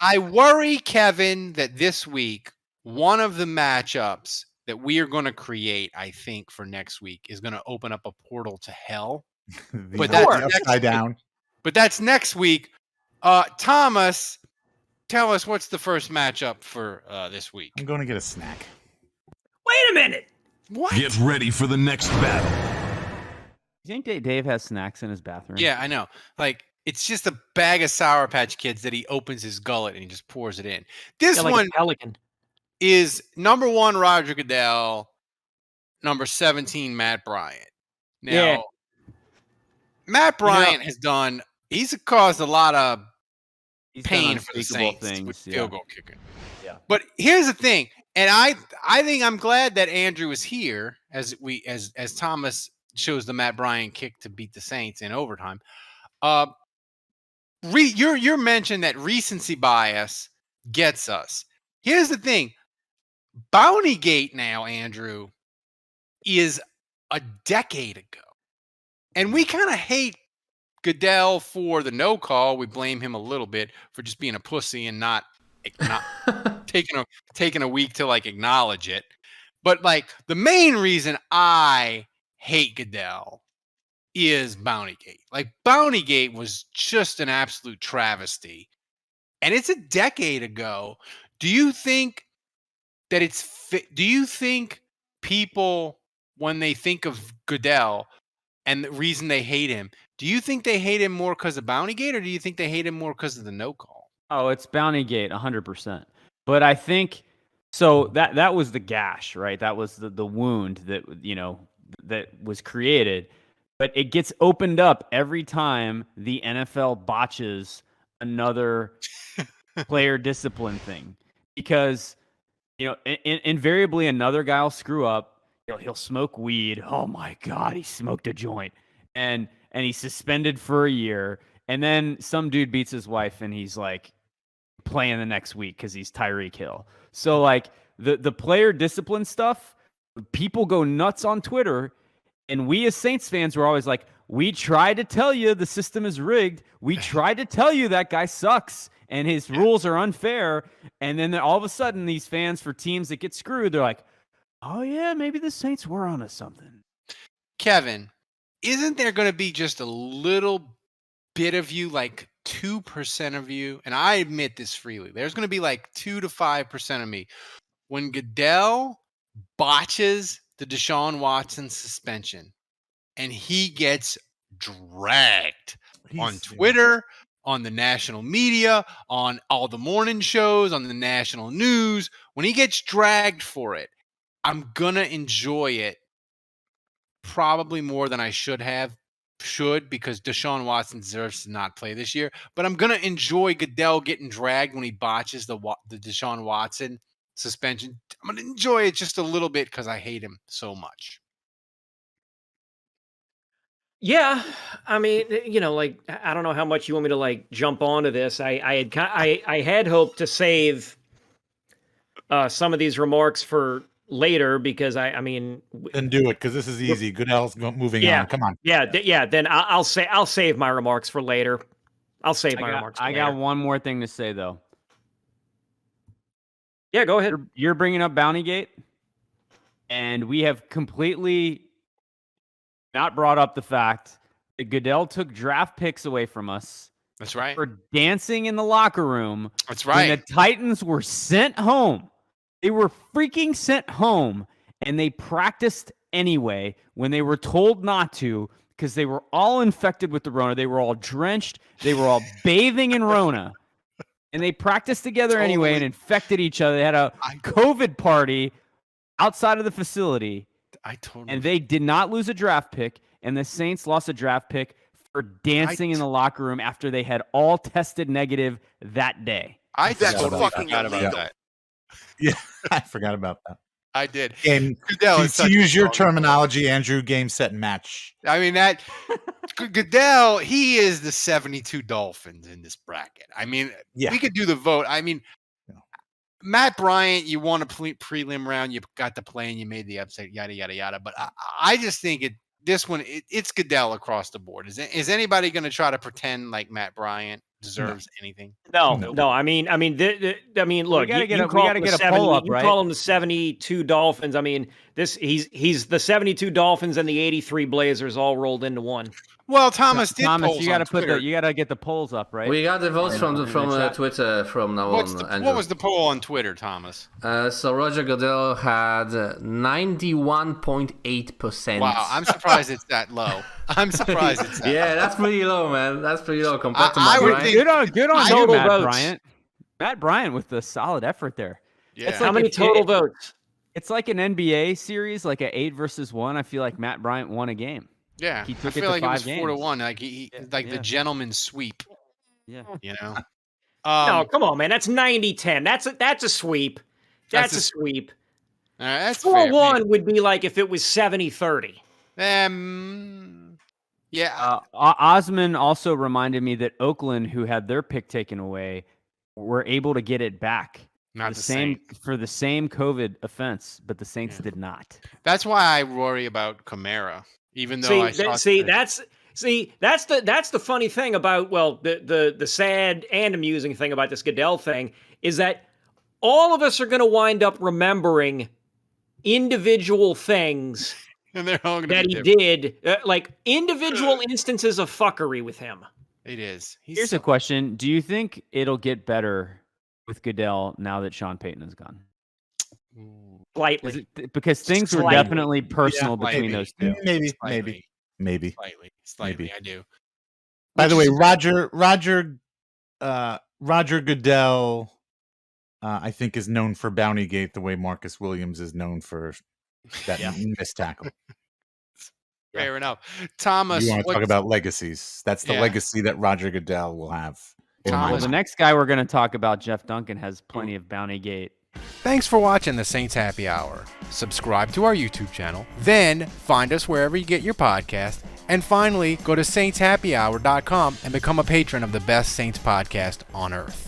I worry, Kevin, that this week, one of the matchups that we are going to create, I think, for next week is going to open up a portal to hell. But that's the upside down. But that's next week. Thomas, tell us what's the first matchup for this week. I'm going to get a snack. Wait a minute. What? Get ready for the next battle. You think Dave has snacks in his bathroom? Yeah, I know. Like, it's just a bag of Sour Patch Kids that he opens his gullet and he just pours it in. This like one a pelican. is number 1, Roger Goodell, number 17, Matt Bryant. Now, Matt Bryant he's caused a lot of pain for the Saints with field goal kicking. Yeah. But here's the thing, and I think I'm glad that Andrew is here as Thomas shows the Matt Bryant kick to beat the Saints in overtime. Your mention that recency bias gets us. Here's the thing. Bountygate now, Andrew, is a decade ago. And we kind of hate Goodell for the no call. We blame him a little bit for just being a pussy and not taking a week to like acknowledge it. But like the main reason I hate Goodell is Bountygate. Like Bountygate was just an absolute travesty. And it's a decade ago. Do you think that do you think people, when they think of Goodell and the reason they hate him, do you think they hate him more because of Bountygate, or do you think they hate him more because of the no call? Oh, it's Bountygate, 100%. But I think so that was the gash, right? That was the wound that that was created. But it gets opened up every time the NFL botches another player discipline thing, because invariably another guy will screw up. He'll smoke weed. Oh my God, he smoked a joint, and he's suspended for a year. And then some dude beats his wife, and he's like playing the next week because he's Tyreek Hill. So like the player discipline stuff, people go nuts on Twitter, and we as Saints fans were always like, we tried to tell you the system is rigged. We tried to tell you that guy sucks and his rules are unfair. And then all of a sudden, these fans for teams that get screwed, they're like, oh yeah, maybe the Saints were onto something. Kevin, isn't there going to be just a little bit of you, like 2% of you, and I admit this freely, there's going to be like 2 to 5% of me, when Goodell botches the Deshaun Watson suspension and he gets dragged on Twitter, on the national media, on all the morning shows, on the national news, when he gets dragged for it, I'm going to enjoy it probably more than I should, because Deshaun Watson deserves to not play this year. But I'm going to enjoy Goodell getting dragged when he botches the Deshaun Watson suspension. I'm going to enjoy it just a little bit because I hate him so much. Yeah, I mean, like, I don't know how much you want me to like jump onto this. I had hoped to save some of these remarks for later, because I mean, then do it, because this is easy. Goodell's moving on. Come on. Then I'll save my remarks for later. I'll save my remarks. I got one more thing to say though. Yeah, go ahead. You're bringing up Bountygate, and we have completely not brought up the fact that Goodell took draft picks away from us. That's right. For dancing in the locker room. That's right. When the Titans were sent home. They were freaking sent home, and they practiced anyway when they were told not to, because they were all infected with the Rona. They were all drenched. They were all bathing in Rona. And they practiced together anyway and infected each other. They had a COVID party outside of the facility. And they did not lose a draft pick, and the Saints lost a draft pick for dancing in the locker room after they had all tested negative that day. That's fucking illegal. Yeah, I forgot about that. I did. And to use your terminology, Andrew, game, set, and match. I mean, that Goodell, he is the 72 Dolphins in this bracket. I mean, we could do the vote. I mean, Matt Bryant, you won a prelim round, you got to play, and you made the upset, yada, yada, yada. But I just think it's Goodell across the board. Is anybody going to try to pretend like Matt Bryant deserves anything. No. I mean, look, gotta get you a- we call gotta them the get a poll 70 up, you right? call them the 72 Dolphins. I mean, he's the 72 Dolphins and the 83 Blazers all rolled into one. Well, Thomas did Thomas, polls you got on to put Twitter. you got to get the polls up, right? We got the votes In- from in the chat. Twitter from now on, Andrew. What was the poll on Twitter, Thomas? So Roger Goodell had 91.8%. Wow, I'm surprised it's that low. I'm surprised it's that. Yeah, that's pretty low, man. That's pretty low compared to I Matt would Bryant. think- Good on you, Total Matt votes. Bryant. Matt Bryant with the solid effort there. Yeah. It's How like many if- total votes? It's like an NBA series, like an 8 versus 1. I feel like Matt Bryant won a game. Yeah, He I took it feel to like it was 5 4 to games. 1. Like he like the Yeah. gentleman's sweep. Yeah. You know. No, come on, man. That's 90-10. That's a sweep. That's a sweep. All right, that's fair. 4-1 would be like if it was 70-30. Yeah. Osman also reminded me that Oakland, who had their pick taken away, were able to get it back. Not the the same Saints. for the same COVID offense, but the Saints did not. That's why I worry about Kamara. Even though I saw that's the funny thing about the sad and amusing thing about this Goodell thing is that all of us are going to wind up remembering individual things and they're all gonna that be he different. did, like individual instances of fuckery with him. It is. He's Here's a question: do you think it'll get better with Goodell now that Sean Payton is gone? Slightly. Because things were Slightly. definitely personal Yeah, between maybe. those two. Maybe. Slightly. I do. By the way, Roger Goodell, I think, is known for Bountygate the way Marcus Williams is known for that missed tackle. Fair enough. Thomas, You want to talk about legacies? That's the legacy that Roger Goodell will have. Well, the next guy we're going to talk about, Jeff Duncan, has plenty of Bountygate. Thanks for watching the Saints Happy Hour. Subscribe to our YouTube channel, then find us wherever you get your podcast, and finally go to saintshappyhour.com and become a patron of the best Saints podcast on earth.